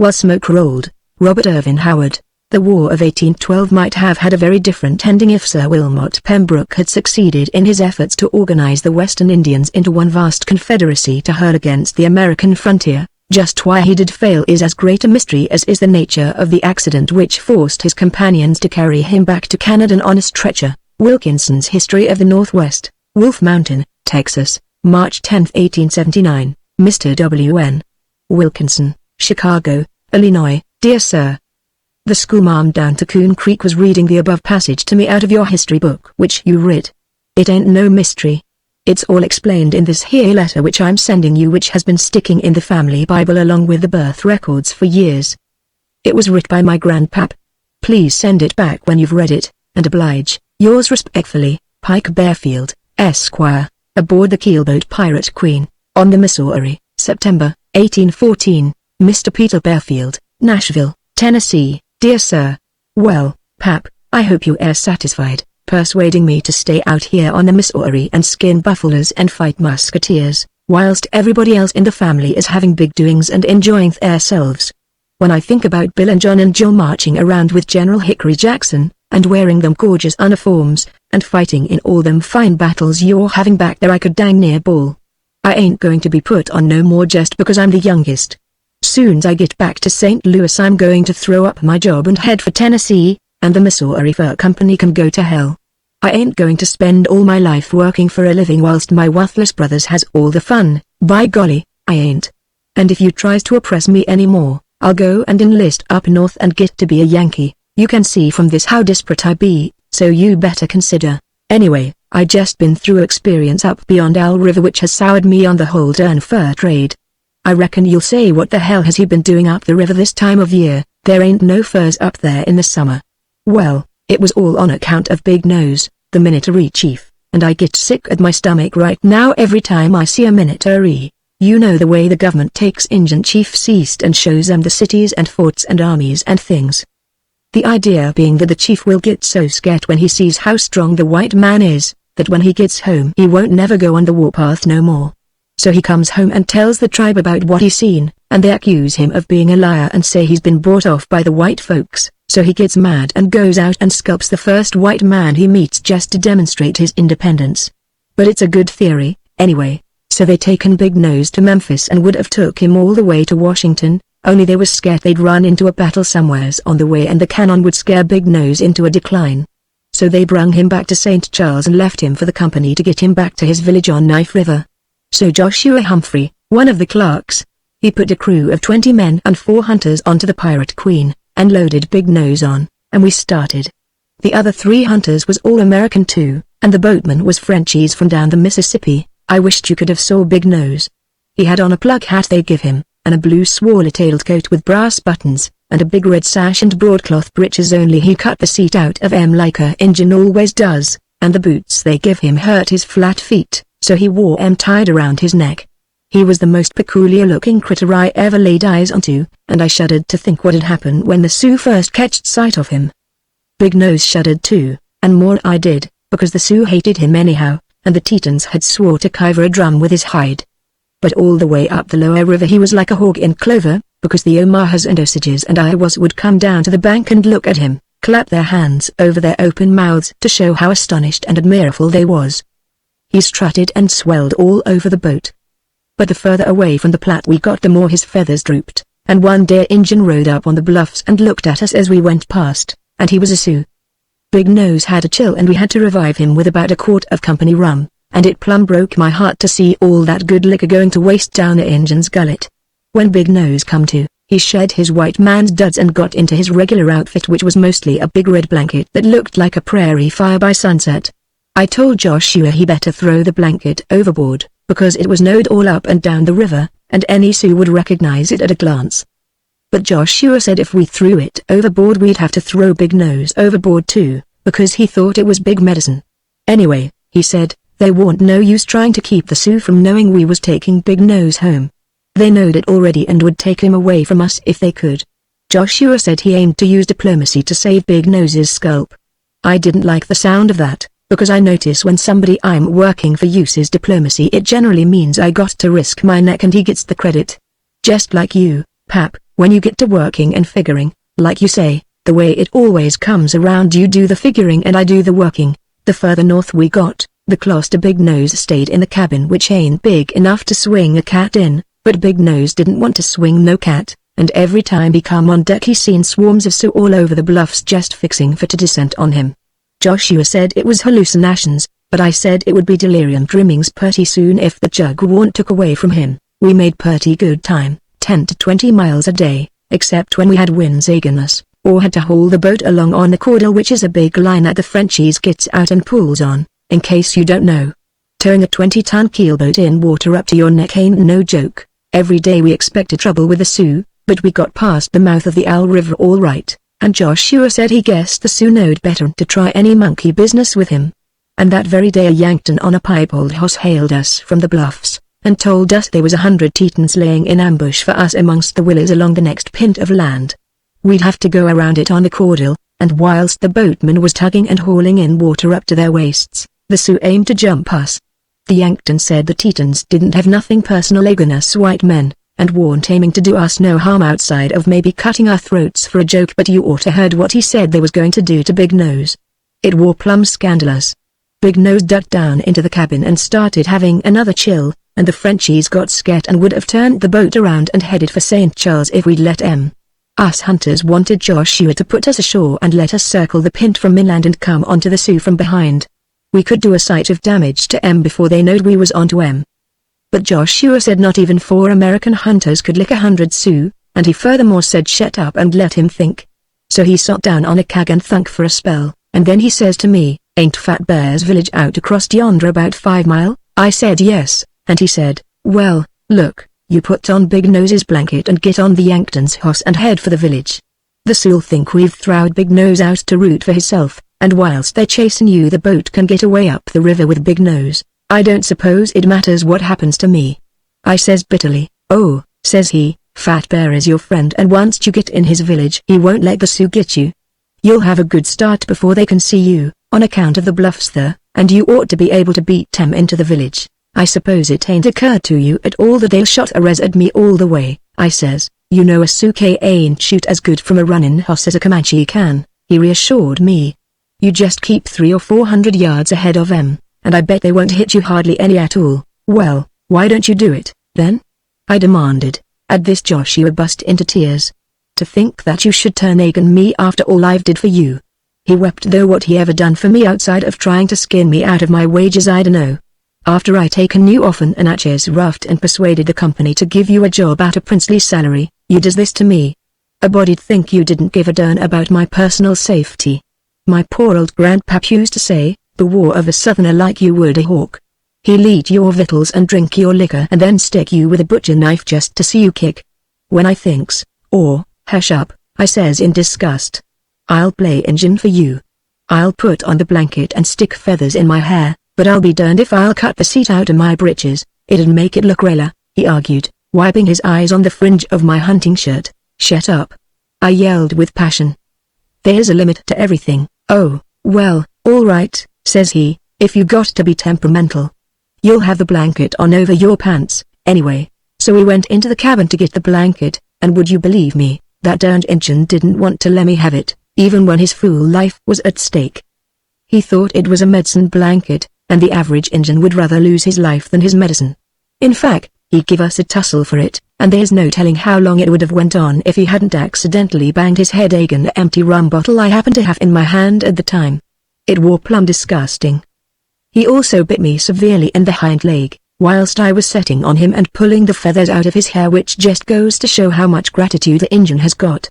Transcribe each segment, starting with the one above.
while smoke rolled. Robert Ervin Howard. The War of 1812 might have had a very different ending if Sir Wilmot Pembroke had succeeded in his efforts to organize the Western Indians into one vast confederacy to hurl against the American frontier. Just why he did fail is as great a mystery as is the nature of the accident which forced his companions to carry him back to Canada on a stretcher. Wilkinson's History of the Northwest, Wolf Mountain, Texas, March 10, 1879. Mr. W.N. Wilkinson, Chicago, Illinois. Dear Sir, the schoolmarm down to Coon Creek was reading the above passage to me out of your history book which you writ. It ain't no mystery. It's all explained in this here letter which I'm sending you, which has been sticking in the family Bible along with the birth records for years. It was writ by my grandpap. Please send it back when you've read it, and oblige, yours respectfully, Pike Bearfield, Esquire, aboard the keelboat Pirate Queen, on the Missouri, September, 1814, Mr. Peter Bearfield, Nashville, Tennessee. Dear Sir, well, Pap, I hope you are satisfied, persuading me to stay out here on the Missouri and skin buffaloes and fight musketeers, whilst everybody else in the family is having big doings and enjoying theirselves. When I think about Bill and John and Joe marching around with General Hickory Jackson, and wearing them gorgeous uniforms, and fighting in all them fine battles you're having back there, I could dang near bawl. I ain't going to be put on no more just because I'm the youngest. Soon's I get back to St. Louis I'm going to throw up my job and head for Tennessee, and the Missouri Fur Company can go to hell. I ain't going to spend all my life working for a living whilst my worthless brothers has all the fun, by golly, I ain't. And if you tries to oppress me any more, I'll go and enlist up north and get to be a Yankee. You can see from this how desperate I be, so you better consider. Anyway, I just been through experience up beyond Owl River which has soured me on the whole darn fur trade. I reckon you'll say, what the hell has he been doing up the river this time of year? There ain't no furs up there in the summer. Well, it was all on account of Big Nose, the military chief, and I get sick at my stomach right now every time I see a military. You know the way the government takes Injun chiefs east and shows them the cities and forts and armies and things. The idea being that the chief will get so scared when he sees how strong the white man is, that when he gets home he won't never go on the warpath no more. So he comes home and tells the tribe about what he's seen, and they accuse him of being a liar and say he's been bought off by the white folks, so he gets mad and goes out and scalps the first white man he meets just to demonstrate his independence. But it's a good theory, anyway, so they taken Big Nose to Memphis and would have took him all the way to Washington, only they was scared they'd run into a battle somewheres on the way and the cannon would scare Big Nose into a decline. So they brung him back to St. Charles and left him for the company to get him back to his village on Knife River. So Joshua Humphrey, one of the clerks, he put a crew of 20 men and 4 hunters onto the Pirate Queen, and loaded Big Nose on, and we started. The other 3 hunters was all American too, and the boatman was Frenchies from down the Mississippi. I wished you could have saw Big Nose. He had on a plug hat they give him, and a blue swallow-tailed coat with brass buttons, and a big red sash and broadcloth breeches, only he cut the seat out of 'em like a Injun always does, and the boots they give him hurt his flat feet, so he wore 'em tied around his neck. He was the most peculiar-looking critter I ever laid eyes onto, and I shuddered to think what'd happen when the Sioux first catched sight of him. Big Nose shuddered too, and more I did, because the Sioux hated him anyhow, and the Tetons had swore to cover a drum with his hide. But all the way up the lower river he was like a hog in clover, because the Omahas and Osages and Iowas would come down to the bank and look at him, clap their hands over their open mouths to show how astonished and admirable they was. He strutted and swelled all over the boat. But the further away from the Platte we got the more his feathers drooped, and one day Injun rode up on the bluffs and looked at us as we went past, and he was a Sioux. Big Nose had a chill and we had to revive him with about a quart of company rum, and it plumb broke my heart to see all that good liquor going to waste down a Injun's gullet. When Big Nose come to, he shed his white man's duds and got into his regular outfit, which was mostly a big red blanket that looked like a prairie fire by sunset. I told Joshua he better throw the blanket overboard, because it was knowed all up and down the river, and any Sioux would recognize it at a glance. But Joshua said if we threw it overboard we'd have to throw Big Nose overboard too, because he thought it was big medicine. Anyway, he said, they warn't no use trying to keep the Sioux from knowing we was taking Big Nose home. They knowed it already and would take him away from us if they could. Joshua said he aimed to use diplomacy to save Big Nose's scalp. I didn't like the sound of that, because I notice when somebody I'm working for uses diplomacy it generally means I got to risk my neck and he gets the credit. Just like you, Pap, When you get to working and figuring, like you say, the way it always comes around, you do the figuring and I do the working. The further north we got, the closer Big Nose stayed in the cabin, which ain't big enough to swing a cat in, but Big Nose didn't want to swing no cat, and every time he come on deck he seen swarms of Sioux all over the bluffs just fixing for to descent on him. Joshua said it was hallucinations, but I said it would be delirium dreamings pretty soon if the jug warn't took away from him. We made pretty good time, 10 to 20 miles a day, except when we had winds agin us, or had to haul the boat along on the cordel, which is a big line that the Frenchies gets out and pulls on, in case you don't know. Towing a 20-ton keelboat in water up to your neck ain't no joke. Every day we expected trouble with the Sioux, but we got past the mouth of the Owl River all right, and Joshua said he guessed the Sioux knowed better to try any monkey business with him. And that very day a Yankton on a piebald horse hailed us from the bluffs, and told us there was 100 Tetons laying in ambush for us amongst the willows along the next pint of land. We'd have to go around it on the cordel, and whilst the boatman was tugging and hauling in water up to their waists, the Sioux aimed to jump us. The Yankton said the Tetons didn't have nothing personal agin us white men, and warn't aiming to do us no harm outside of maybe cutting our throats for a joke, but you oughta heard what he said they was going to do to Big Nose. It war plumb scandalous. Big Nose ducked down into the cabin and started having another chill, and the Frenchies got scared and would have turned the boat around and headed for St. Charles if we'd let 'em. Us hunters wanted Joshua to put us ashore and let us circle the pint from inland and come onto the Sioux from behind. We could do a sight of damage to 'em before they knowed we was onto 'em. But Joshua said not even 4 American hunters could lick 100 Sioux, and he furthermore said shut up and let him think. So he sat down on a keg and thunk for a spell, and then he says to me, "Ain't Fat Bear's village out across yonder about 5 mile?" I said yes, and he said, "Well, look, you put on Big Nose's blanket and get on the Yankton's hoss and head for the village. The Sioux'll think we've throwed Big Nose out to root for hisself, and whilst they're chasing you the boat can get away up the river with Big Nose. I don't suppose it matters what happens to me." I says bitterly, "Oh," says he, "Fat Bear is your friend, and once you get in his village he won't let the Sioux get you. You'll have a good start before they can see you, on account of the bluffs there, and you ought to be able to beat 'em into the village. I suppose it ain't occurred to you at all that they'll shot a res at me all the way." I says, "You know a Sioux ain't shoot as good from a running hoss as a Comanche can," he reassured me. "You just keep 300 or 400 yards ahead of 'em, and I bet they won't hit you hardly any at all." "Well, why don't you do it, then?" I demanded. At this Joshua bust into tears. "To think that you should turn agin me after all I've did for you." He wept, though what he ever done for me outside of trying to skin me out of my wages I dunno. "After I taken you offen an Natchez raft and persuaded the company to give you a job at a princely salary, you does this to me. A body'd think you didn't give a darn about my personal safety. My poor old grandpap used to say, the war of a southerner like you would a hawk. He'll eat your victuals and drink your liquor and then stick you with a butcher knife just to see you kick. When I thinks, or, hush up, I says in disgust. I'll play Injun for you. I'll put on the blanket and stick feathers in my hair, but I'll be darned if I'll cut the seat out of my breeches. It'd make it look realer," he argued, wiping his eyes on the fringe of my hunting shirt. "Shut up," I yelled with passion. "There's a limit to everything." "Oh, well, all right," says he, "if you got to be temperamental. You'll have the blanket on over your pants, anyway." So we went into the cabin to get the blanket, and would you believe me, that darned Injun didn't want to let me have it, even when his fool life was at stake. He thought it was a medicine blanket, and the average Injun would rather lose his life than his medicine. In fact, he'd give us a tussle for it, and there's no telling how long it would have went on if he hadn't accidentally banged his head agin the empty rum bottle I happened to have in my hand at the time. It wore plumb disgusting. He also bit me severely in the hind leg, whilst I was setting on him and pulling the feathers out of his hair, which just goes to show how much gratitude the Injun has got.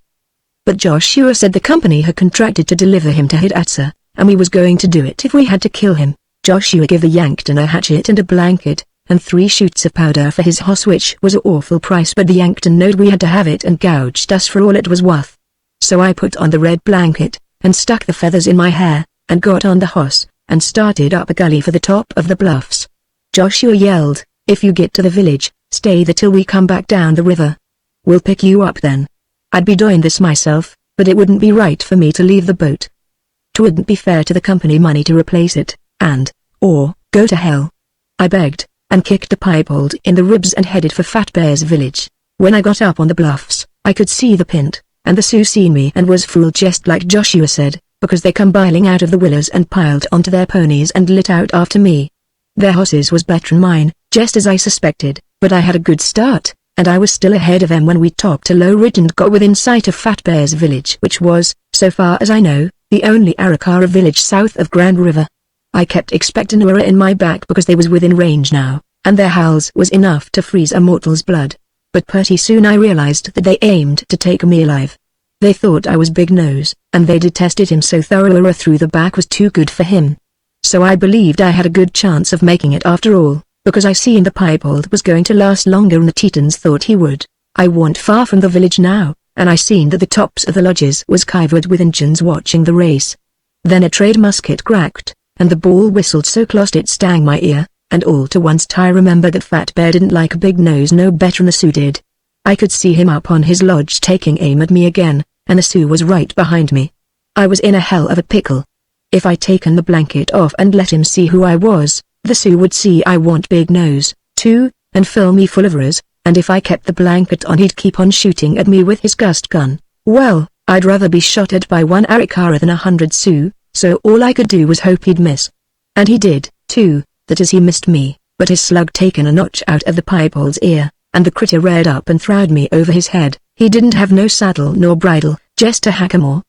But Joshua said the company had contracted to deliver him to Hidatsa, and we was going to do it if we had to kill him. Joshua gave the Yankton a hatchet and a blanket, and 3 shoots of powder for his hoss, which was a awful price, but the Yankton knowed we had to have it and gouged us for all it was worth. So I put on the red blanket, and stuck the feathers in my hair, and got on the hoss, and started up a gully for the top of the bluffs. Joshua yelled, "If you get to the village, stay there till we come back down the river. We'll pick you up then." I'd be doing this myself, but it wouldn't be right for me to leave the boat. 'Twouldn't be fair to the company money to replace it, or, go to hell. I begged, and kicked the piebald in the ribs and headed for Fat Bear's village. When I got up on the bluffs, I could see the pint, and the Sioux seen me and was fooled just like Joshua said, because they come biling out of the willows and piled onto their ponies and lit out after me. Their horses was better'n mine, just as I suspected, but I had a good start, and I was still ahead of them when we topped a low ridge and got within sight of Fat Bear's village, which was, so far as I know, the only Arikara village south of Grand River. I kept expecting a in my back because they was within range now, and their howls was enough to freeze a mortal's blood. But pretty soon I realized that they aimed to take me alive. They thought I was Big Nose, and they detested him so thoroughly through the back was too good for him. So I believed I had a good chance of making it after all, because I seen the piebald was going to last longer than the Tetons thought he would. I warn't far from the village now, and I seen that the tops of the lodges was covered with Injuns watching the race. Then a trade musket cracked, and the ball whistled so close it stung my ear, and all to once I remembered that Fat Bear didn't like Big Nose no better'n the Sioux did. I could see him up on his lodge taking aim at me again, and the Sioux was right behind me. I was in a hell of a pickle. If I'd taken the blanket off and let him see who I was, the Sioux would see I want Big Nose, too, and fill me full of arrows, and if I kept the blanket on he'd keep on shooting at me with his gust gun. Well, I'd rather be shot at by one Arikara than 100 Sioux, so all I could do was hope he'd miss. And he did, too, that as he missed me, but his slug taken a notch out of the piebald's ear, and the critter reared up and throwed me over his head. He didn't have no saddle nor bridle, just a hackamore.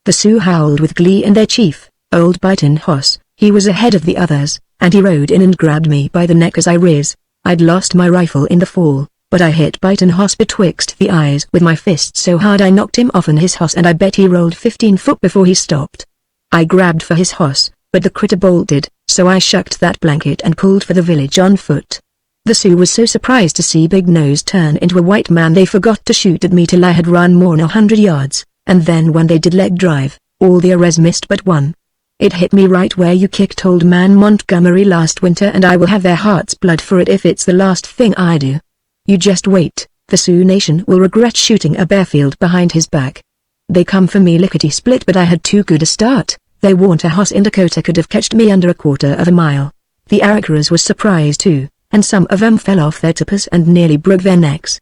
The Sioux howled with glee, and their chief, Old Bitin' Hoss, he was ahead of the others, and he rode in and grabbed me by the neck as I riz. I'd lost my rifle in the fall, but I hit Bitin' Hoss betwixt the eyes with my fist so hard I knocked him off on his hoss, and I bet he rolled 15 foot before he stopped. I grabbed for his hoss, but the critter bolted, so I shucked that blanket and pulled for the village on foot. The Sioux was so surprised to see Big Nose turn into a white man they forgot to shoot at me till I had run more than 100 yards, and then when they did leg drive, all the arrows missed but one. It hit me right where you kicked old man Montgomery last winter, and I will have their heart's blood for it if it's the last thing I do. You just wait, the Sioux nation will regret shooting a Bearfield behind his back. They come for me lickety-split, but I had too good a start. They warn't a hoss in Dakota could have catched me under a quarter of a mile. The Arikaras was surprised too, and some of 'em fell off their tippers and nearly broke their necks.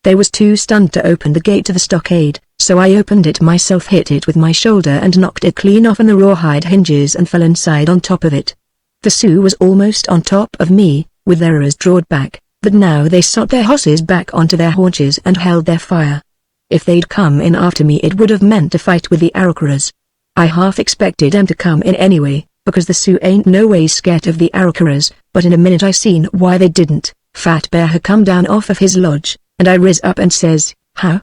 They was too stunned to open the gate to the stockade, so I opened it myself, hit it with my shoulder and knocked it clean off on the rawhide hinges and fell inside on top of it. The Sioux was almost on top of me, with their arrows drawed back, but now they sot their hosses back onto their haunches and held their fire. If they'd come in after me it would have meant a fight with the Arikaras. I half expected 'em to come in anyway, because the Sioux ain't no way scared of the Arikaras, but in a minute I seen why they didn't. Fat Bear had come down off of his lodge, and I riz up and says, "How,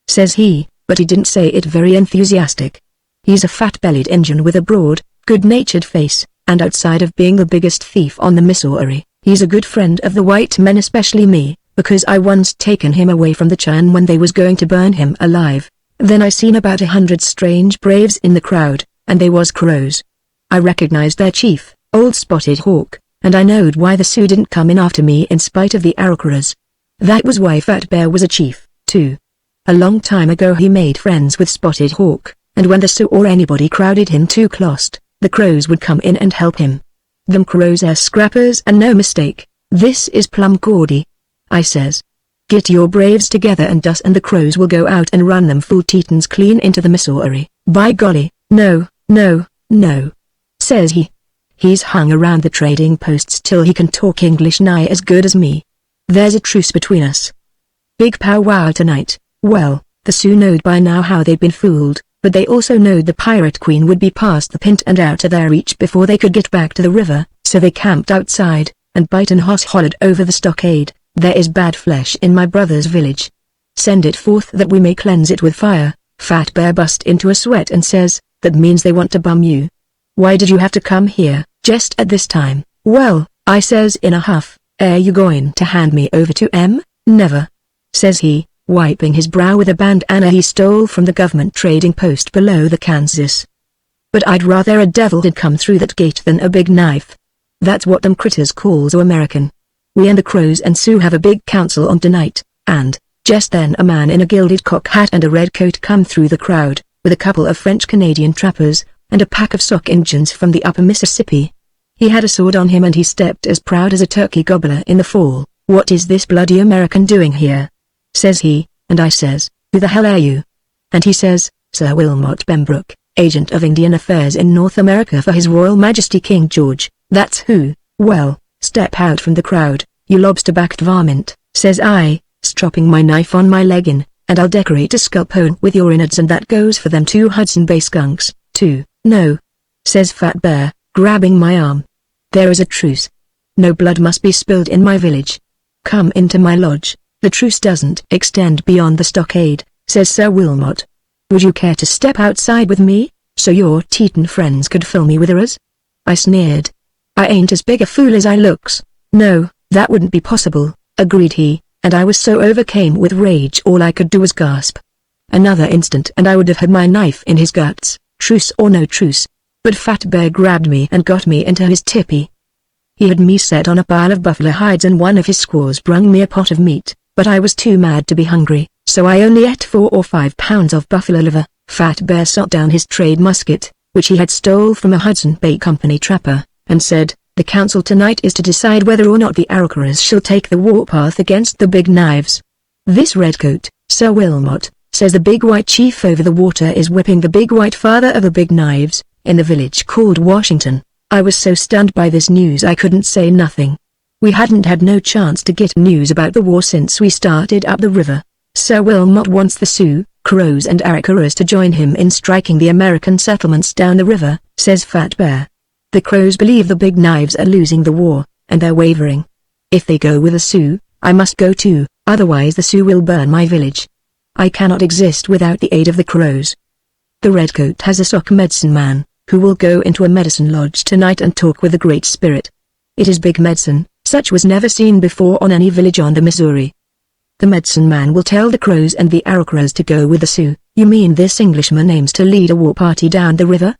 says he, but he didn't say it very enthusiastic. He's a fat-bellied Injun with a broad, good-natured face, and outside of being the biggest thief on the Missouri, he's a good friend of the white men, especially me, because I once taken him away from the Chan when they was going to burn him alive. Then I seen about 100 strange braves in the crowd, and they was Crows. I recognized their chief, Old Spotted Hawk, and I knowed why the Sioux didn't come in after me in spite of the Arikaras. That was why Fat Bear was a chief, too. A long time ago he made friends with Spotted Hawk, and when the Sioux or anybody crowded him too close, the Crows would come in and help him. Them Crows are scrappers and no mistake. This is plumb gaudy. I says. Get your braves together and the Crows will go out and run them fool Tetons clean into the Missouri. By golly, no, says he. He's hung around the trading posts till he can talk English nigh as good as me. There's a truce between us. Big powwow tonight. Well, the Sioux knowed by now how they'd been fooled, but they also knowed the Pirate Queen would be past the pint and out of their reach before they could get back to the river, so they camped outside, and Bitin' Hoss hollered over the stockade, "There is bad flesh in my brother's village. Send it forth that we may cleanse it with fire." Fat Bear bust into a sweat and says, "That means they want to bum you. Why did you have to come here, just at this time?" "Well," I says in a huff, "Are you going to hand me over to 'em?" "Never," says he, wiping his brow with a bandana he stole from the government trading post below the Kansas. "But I'd rather a devil did come through that gate than a big knife. That's what them critters calls a American. We and the Crows and Sioux have a big council on tonight," and, just then a man in a gilded cock hat and a red coat come through the crowd, with a couple of French-Canadian trappers, and a pack of Sauk Injuns from the upper Mississippi. He had a sword on him and he stepped as proud as a turkey gobbler in the fall. "What is this bloody American doing here?" says he, and I says, "Who the hell are you?" And he says, "Sir Wilmot Pembroke, agent of Indian affairs in North America for His Royal Majesty King George, that's who." "Well, step out from the crowd, you lobster-backed varmint," says I, stropping my knife on my leggin, "and I'll decorate a scalpone with your innards, and that goes for them 2 Hudson Bay skunks, too." "No," says Fat Bear, grabbing my arm. "There is a truce. No blood must be spilled in my village. Come into my lodge. The truce doesn't extend beyond the stockade," says Sir Wilmot. "Would you care to step outside with me, so your Teton friends could fill me with arrows?" I sneered. "I ain't as big a fool as I looks." "No, that wouldn't be possible," agreed he, and I was so overcame with rage all I could do was gasp. Another instant and I would have had my knife in his guts, truce or no truce. But Fat Bear grabbed me and got me into his tippy. He had me set on a pile of buffalo hides, and one of his squaws brung me a pot of meat, but I was too mad to be hungry, so I only ate 4 or 5 pounds of buffalo liver. Fat Bear set down his trade musket, which he had stole from a Hudson Bay Company trapper, and said, "The council tonight is to decide whether or not the Iroquois shall take the warpath against the Big Knives. This redcoat, Sir Wilmot, says the Big White Chief over the water is whipping the Big White Father of the Big Knives, in the village called Washington." I was so stunned by this news I couldn't say nothing. We hadn't had no chance to get news about the war since we started up the river. Sir Wilmot wants the Sioux, Crows and Iroquois to join him in striking the American settlements down the river, says Fat Bear. The Crows believe the Big Knives are losing the war, and they're wavering. If they go with the Sioux, I must go too, otherwise the Sioux will burn my village. I cannot exist without the aid of the Crows. The Redcoat has a sock medicine man, who will go into a medicine lodge tonight and talk with the Great Spirit. It is big medicine, such was never seen before on any village on the Missouri. The medicine man will tell the Crows and the Iroquois to go with the Sioux. "You mean this Englishman aims to lead a war party down the river?"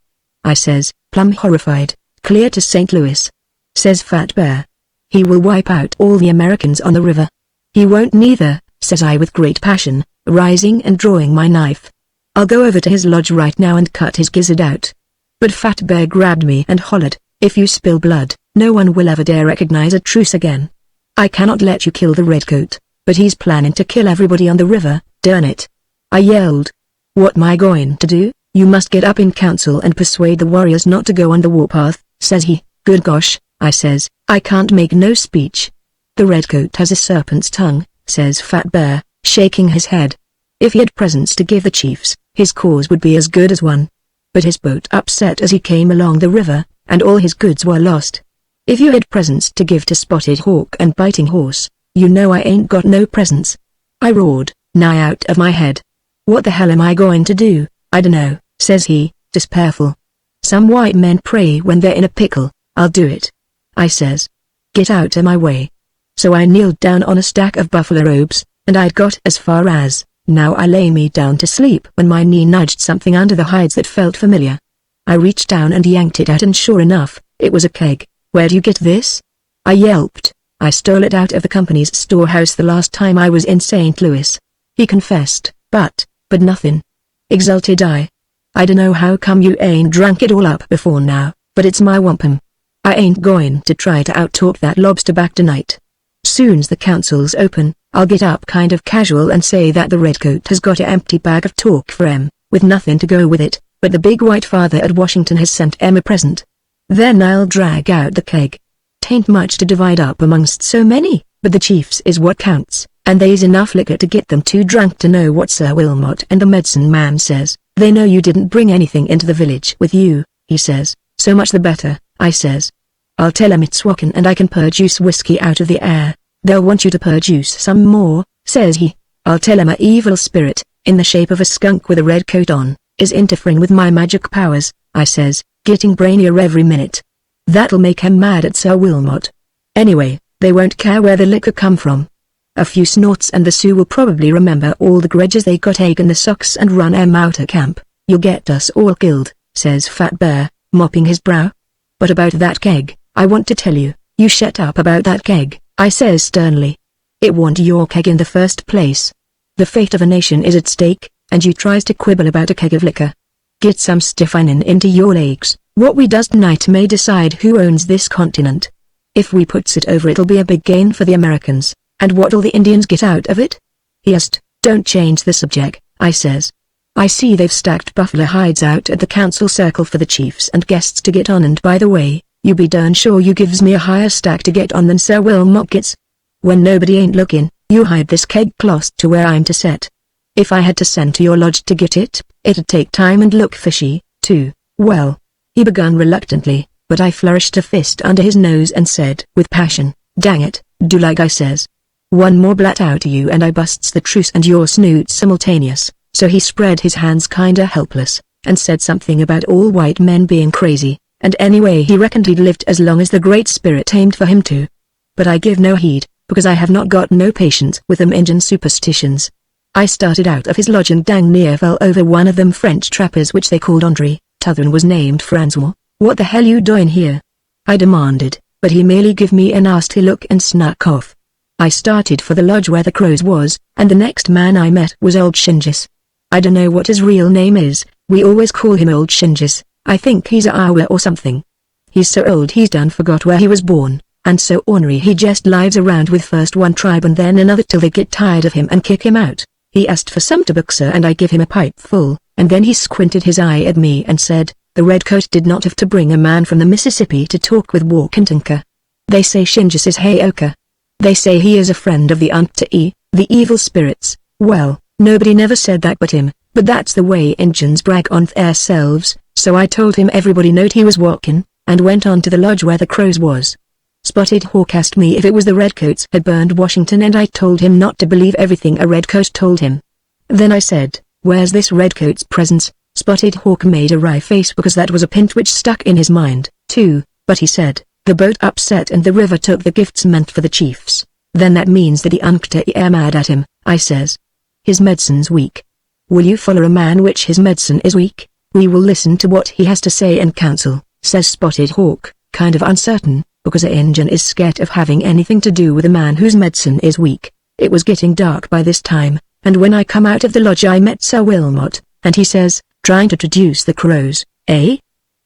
I says, plumb horrified. "Clear to St. Louis," says Fat Bear. "He will wipe out all the Americans on the river." "He won't neither," says I with great passion, rising and drawing my knife. "I'll go over to his lodge right now and cut his gizzard out." But Fat Bear grabbed me and hollered, "If you spill blood, no one will ever dare recognize a truce again. I cannot let you kill the Redcoat, but he's planning to kill everybody on the river, darn it." I yelled. "What am I going to do?" "You must get up in council and persuade the warriors not to go on the warpath," says he. "Good gosh," I says, "I can't make no speech." "The Redcoat has a serpent's tongue," says Fat Bear, shaking his head. "If he had presents to give the chiefs, his cause would be as good as won. But his boat upset as he came along the river, and all his goods were lost. If you had presents to give to Spotted Hawk and Biting Horse, you know I ain't got no presents." I roared, nigh out of my head. "What the hell am I going to do?" "I dunno," says he, despairful. "Some white men pray when they're in a pickle. I'll do it," I says. "Get out of my way." So I kneeled down on a stack of buffalo robes, and I'd got as far as, "Now I lay me down to sleep," when my knee nudged something under the hides that felt familiar. I reached down and yanked it out, and sure enough, it was a keg. "Where'd you get this?" I yelped. "I stole it out of the company's storehouse the last time I was in St. Louis." He confessed, but nothing. Exulted I. "I dunno how come you ain't drunk it all up before now, but it's my wampum. I ain't going to try to out-talk that lobster-back tonight. Soon's the council's open, I'll get up kind of casual and say that the Redcoat has got a empty bag of talk for em, with nothing to go with it, but the Big White Father at Washington has sent em a present. Then I'll drag out the keg. Tain't much to divide up amongst so many, but the chiefs is what counts, and they's enough liquor to get them too drunk to know what Sir Wilmot and the medicine man says. They know you didn't bring anything into the village with you," he says. "So much the better," I says. "I'll tell em it's Wokin and I can produce whiskey out of the air. They'll want you to produce some more," says he. "I'll tell em a evil spirit, in the shape of a skunk with a red coat on, is interfering with my magic powers," I says, getting brainier every minute. "That'll make em mad at Sir Wilmot. Anyway, they won't care where the liquor come from. A few snorts and the Sioux will probably remember all the grudges they got egg in the socks and run em out of camp. You'll get us all killed," says Fat Bear, mopping his brow. "But about that keg, I want to tell you." "You shut up about that keg," I says sternly. "It warn't your keg in the first place. The fate of a nation is at stake, and you tries to quibble about a keg of liquor. Get some stiffening into your legs. What we does tonight may decide who owns this continent. If we puts it over, it'll be a big gain for the Americans, and what'll the Indians get out of it?" he asked. Don't change the subject, I says. I see they've stacked buffalo hides out at the council circle for the chiefs and guests to get on, and by the way, you be darn sure you gives me a higher stack to get on than Sir Wilmot gets. When nobody ain't looking, you hide this keg close to where I'm to set. If I had to send to your lodge to get it, it'd take time and look fishy, too. Well, he begun reluctantly, but I flourished a fist under his nose and said with passion, dang it, do like I says. One more blat out to you and I busts the truce and your snoot simultaneous. So he spread his hands kinda helpless, and said something about all white men being crazy, and anyway he reckoned he'd lived as long as the Great Spirit aimed for him to. But I give no heed, because I have not got no patience with them Injun superstitions. I started out of his lodge and dang near fell over one of them French trappers which they called Andre. T'other was named Francois. What the hell you doing here? I demanded, but he merely give me a nasty look and snuck off. I started for the lodge where the crows was, and the next man I met was old Shingis. I dunno what his real name is, we always call him old Shingis. I think he's a Iowa or something. He's so old he's done forgot where he was born, and so ornery he just lives around with first one tribe and then another till they get tired of him and kick him out. He asked for some tobacco and I give him a pipe full, and then he squinted his eye at me and said, the redcoat did not have to bring a man from the Mississippi to talk with Walkintonka. They say Shingis is Heyoka. They say he is a friend of the Unkta'i, the evil spirits. Well, nobody never said that but him, but that's the way Injuns brag on theirselves, so I told him everybody knowed he was walking, and went on to the lodge where the crows was. Spotted Hawk asked me if it was the redcoats had burned Washington and I told him not to believe everything a redcoat told him. Then I said, where's this redcoat's presence? Spotted Hawk made a wry face because that was a pint which stuck in his mind, too, but he said, the boat upset and the river took the gifts meant for the chiefs. Then that means that the Unkta'i are mad at him, I says. His medicine's weak. Will you follow a man which his medicine is weak? We will listen to what he has to say in council, says Spotted Hawk, kind of uncertain, because a Injun is scared of having anything to do with a man whose medicine is weak. It was getting dark by this time, and when I come out of the lodge I met Sir Wilmot, and he says, trying to traduce the crows, eh?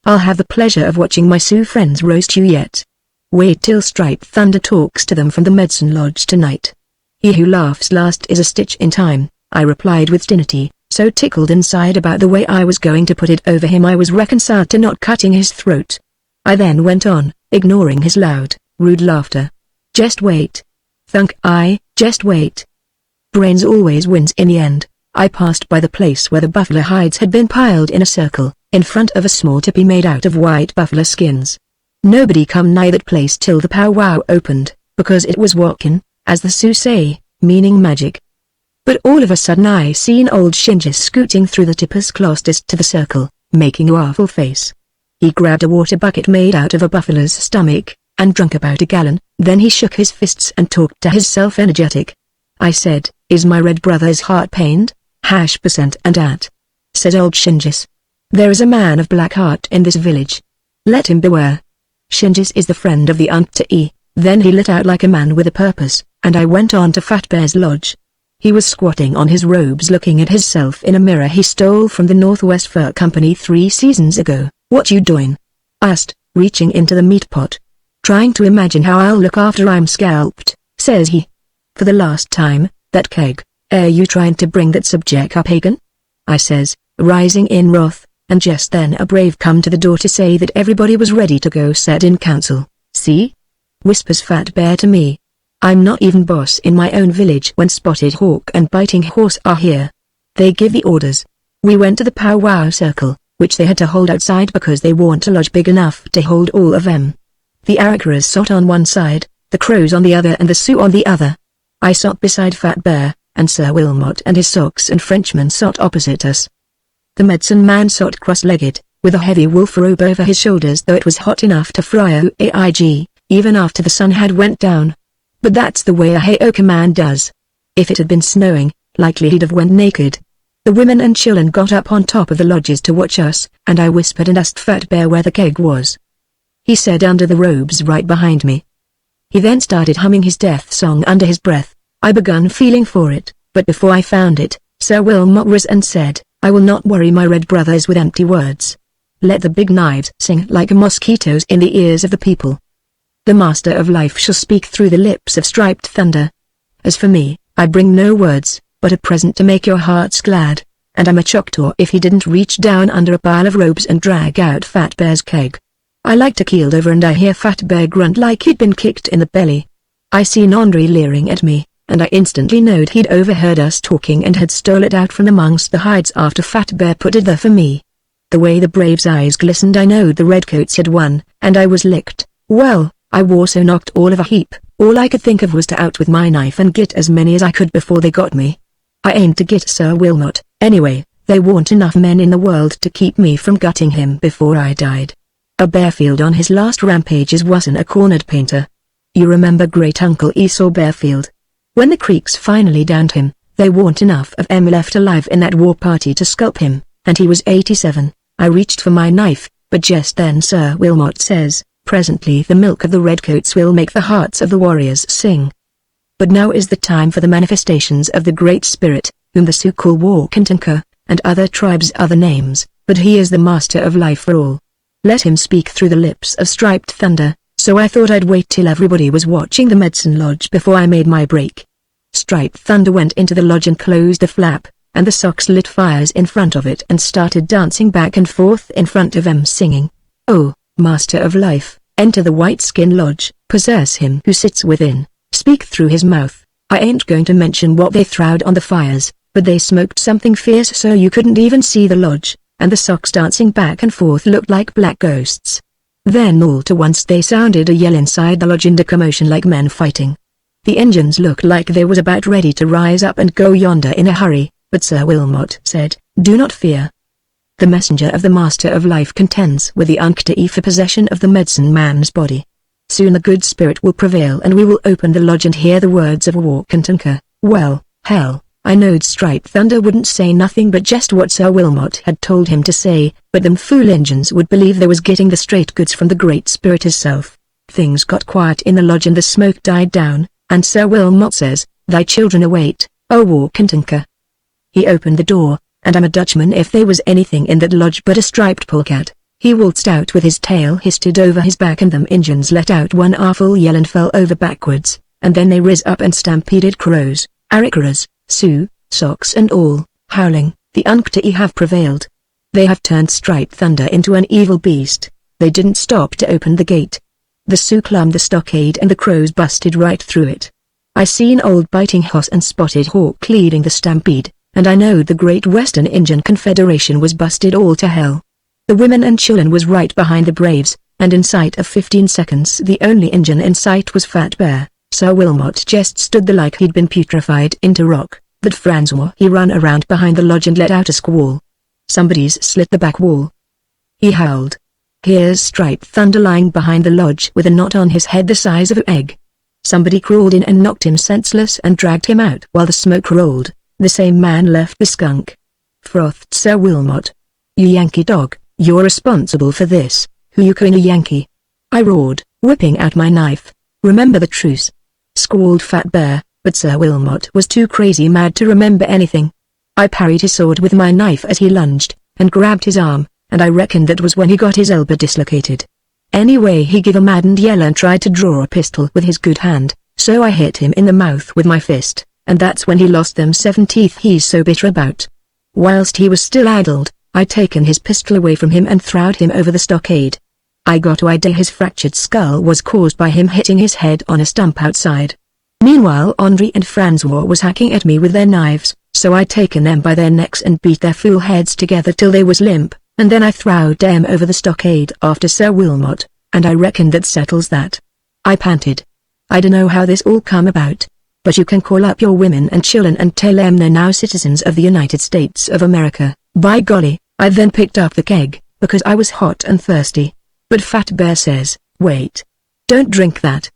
I'll have the pleasure of watching my Sioux friends roast you yet. Wait till Striped Thunder talks to them from the medicine lodge tonight. He who laughs last is a stitch in time, I replied with dignity, so tickled inside about the way I was going to put it over him I was reconciled to not cutting his throat. I then went on, ignoring his loud, rude laughter. Just wait. Thunk I, just wait. Brains always wins in the end. I passed by the place where the buffalo hides had been piled in a circle, in front of a small teepee made out of white buffalo skins. Nobody come nigh that place till the powwow opened, because it was walkin', as the Sioux say, meaning magic. But all of a sudden I seen old Shingis scooting through the teepees closest to the circle, making a awful face. He grabbed a water bucket made out of a buffalo's stomach, and drunk about a gallon, then he shook his fists and talked to hisself energetic. I said, is my red brother's heart pained? %, and at. Said old Shingis. There is a man of black heart in this village. Let him beware. Shingis is the friend of the Unkta'i. Then he lit out like a man with a purpose, and I went on to Fat Bear's lodge. He was squatting on his robes looking at himself in a mirror he stole from the Northwest Fur Company 3 seasons ago. What you doing? Asked, reaching into the meat pot. Trying to imagine how I'll look after I'm scalped, says he. For the last time, that keg, you trying to bring that subject up again? I says, rising in wrath, and just then a brave come to the door to say that everybody was ready to go set in council. See? Whispers Fat Bear to me. I'm not even boss in my own village when Spotted Hawk and Biting Horse are here. They give the orders. We went to the powwow circle, which they had to hold outside because they weren't a lodge big enough to hold all of them. The Arakaras sat on one side, the Crows on the other and the Sioux on the other. I sat beside Fat Bear, and Sir Wilmot and his Sox and Frenchman sat opposite us. The medicine man sat cross-legged, with a heavy wolf robe over his shoulders though it was hot enough to fry a AIG, even after the sun had went down. But that's the way a Heyoka man does. If it had been snowing, likely he'd have went naked. The women and children got up on top of the lodges to watch us, and I whispered and asked Fat Bear where the keg was. He said under the robes right behind me. He then started humming his death song under his breath. I begun feeling for it, but before I found it, Sir Wilmot rose and said, I will not worry my red brothers with empty words. Let the big knives sing like mosquitoes in the ears of the people. The Master of Life shall speak through the lips of Striped Thunder. As for me, I bring no words, but a present to make your hearts glad. And I'm a Choctaw if he didn't reach down under a pile of robes and drag out Fat Bear's keg. I liked to keeled over and I hear Fat Bear grunt like he'd been kicked in the belly. I seen Andre leering at me, and I instantly knowed he'd overheard us talking and had stole it out from amongst the hides after Fat Bear put it there for me. The way the braves' eyes glistened I knowed the redcoats had won, and I was licked. Well, I was so knocked all of a heap, all I could think of was to out with my knife and get as many as I could before they got me. I aimed to get Sir Wilmot, anyway, there weren't enough men in the world to keep me from gutting him before I died. A Bearfield on his last rampages wasn't a cornered painter. You remember Great Uncle Esau Bearfield? When the Creeks finally downed him, there weren't enough of them left alive in that war party to scalp him, and he was 87. I reached for my knife, but just then Sir Wilmot says, "Presently the milk of the redcoats will make the hearts of the warriors sing." But now is the time for the manifestations of the Great Spirit, whom the Sioux call War-Kantunka, and other tribes other names, but he is the master of life for all. Let him speak through the lips of Striped Thunder, so I thought I'd wait till everybody was watching the medicine lodge before I made my break. Striped Thunder went into the lodge and closed the flap, and the Sox lit fires in front of it and started dancing back and forth in front of them singing, "Oh, Master of Life, enter the white-skin lodge, possess him who sits within, speak through his mouth." I ain't going to mention what they throwed on the fires, but they smoked something fierce so you couldn't even see the lodge, and the Sox dancing back and forth looked like black ghosts. Then all to once they sounded a yell inside the lodge and a commotion like men fighting. The engines looked like they was about ready to rise up and go yonder in a hurry, but Sir Wilmot said, "Do not fear. The messenger of the Master of Life contends with the Unktae for possession of the medicine man's body. Soon the good spirit will prevail and we will open the lodge and hear the words of War-Kantunka." Well, hell, I knowed Striped Thunder wouldn't say nothing but just what Sir Wilmot had told him to say, but them fool engines would believe they was getting the straight goods from the Great Spirit herself. Things got quiet in the lodge and the smoke died down, and Sir Wilmot says, "Thy children await, O War-Kantunka." He opened the door, and I'm a Dutchman if there was anything in that lodge but a striped polecat. He waltzed out with his tail histed over his back and them Injuns let out one awful yell and fell over backwards, and then they riz up and stampeded crows, Arikaras, Sioux, Sox and all, howling, "The Unktae have prevailed. They have turned Striped Thunder into an evil beast." They didn't stop to open the gate. The Sioux climbed the stockade and the crows busted right through it. I seen Old Biting Hoss and Spotted Hawk leading the stampede, and I knowed the Great Western Indian Confederation was busted all to hell. The women and children was right behind the braves, and in sight of 15 seconds the only Injun in sight was Fat Bear. Sir Wilmot just stood there like he'd been putrefied into rock, but Francois he ran around behind the lodge and let out a squall. "Somebody's slit the back wall," he howled. "Here's Striped Thunder lying behind the lodge with a knot on his head the size of an egg. Somebody crawled in and knocked him senseless and dragged him out while the smoke rolled. The same man left the skunk," frothed Sir Wilmot. "You Yankee dog, you're responsible for this. Who you calling a Yankee?" I roared, whipping out my knife. "Remember the truce," squalled Fat Bear, but Sir Wilmot was too crazy mad to remember anything. I parried his sword with my knife as he lunged, and grabbed his arm, and I reckoned that was when he got his elbow dislocated. Anyway he gave a maddened yell and tried to draw a pistol with his good hand, so I hit him in the mouth with my fist, and that's when he lost them 7 teeth he's so bitter about. Whilst he was still addled, I'd taken his pistol away from him and throwed him over the stockade. I got to idea his fractured skull was caused by him hitting his head on a stump outside. Meanwhile Andre and Francois was hacking at me with their knives, so I'd taken them by their necks and beat their fool heads together till they was limp, and then I throwed them over the stockade after Sir Wilmot, and I reckon that settles that. I panted. I dunno how this all come about, but you can call up your women and children and tell them they're now citizens of the United States of America. By golly, I then picked up the keg, because I was hot and thirsty. But Fat Bear says, "Wait. Don't drink that."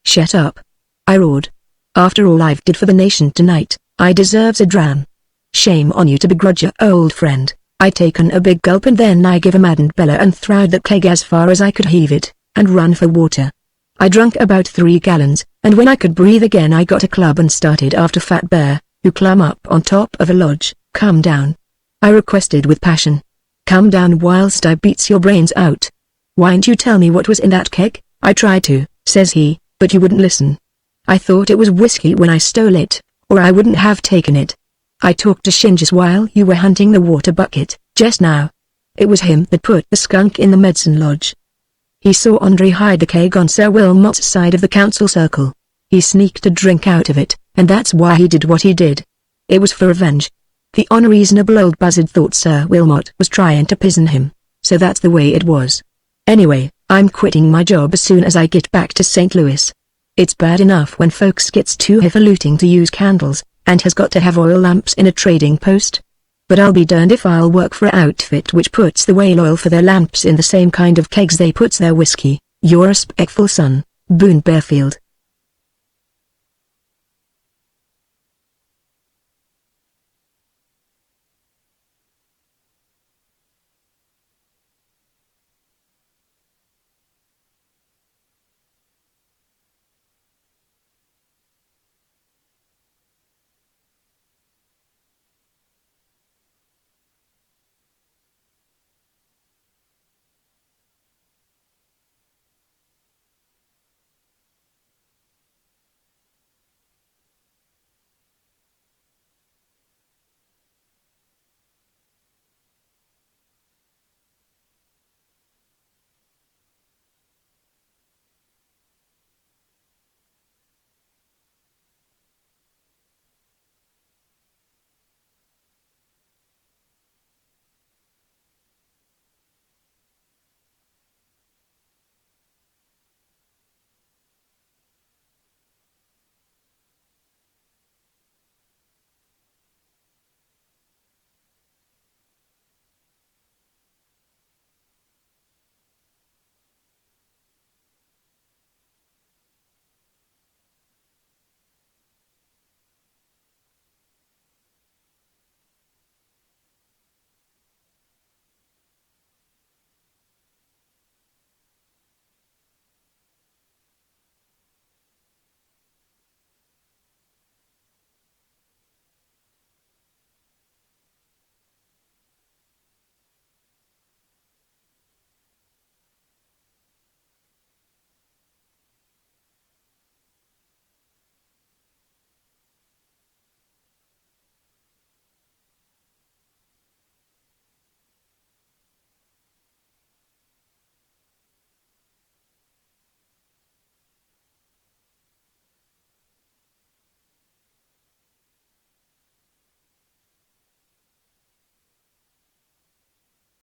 Shut up," I roared. "After all I've did for the nation tonight, I deserves a dram. Shame on you to begrudge your old friend." I taken a big gulp and then I give a maddened bellow and throwed the keg as far as I could heave it, and run for water. I drunk about 3 gallons, and when I could breathe again I got a club and started after Fat Bear, who climb up on top of a lodge. "Come down," I requested with passion. "Come down whilst I beats your brains out." "Whyn't you tell me what was in that keg?" "I tried to," says he, "but you wouldn't listen. I thought it was whiskey when I stole it. or I wouldn't have taken it. I talked to Shinjas while you were hunting the water bucket, just now. It was him that put the skunk in the medicine lodge. He saw Andre hide the keg on Sir Wilmot's side of the council circle. He sneaked a drink out of it, and that's why he did what he did. It was for revenge. The unreasonable old buzzard thought Sir Wilmot was trying to poison him, so that's the way it was. Anyway, I'm quitting my job as soon as I get back to St. Louis. It's bad enough when folks gets too highfalutin to use candles, and has got to have oil lamps in a trading post. But I'll be darned if I'll work for an outfit which puts the whale oil for their lamps in the same kind of kegs they puts their whiskey. Your respectful son, Boone Bearfield.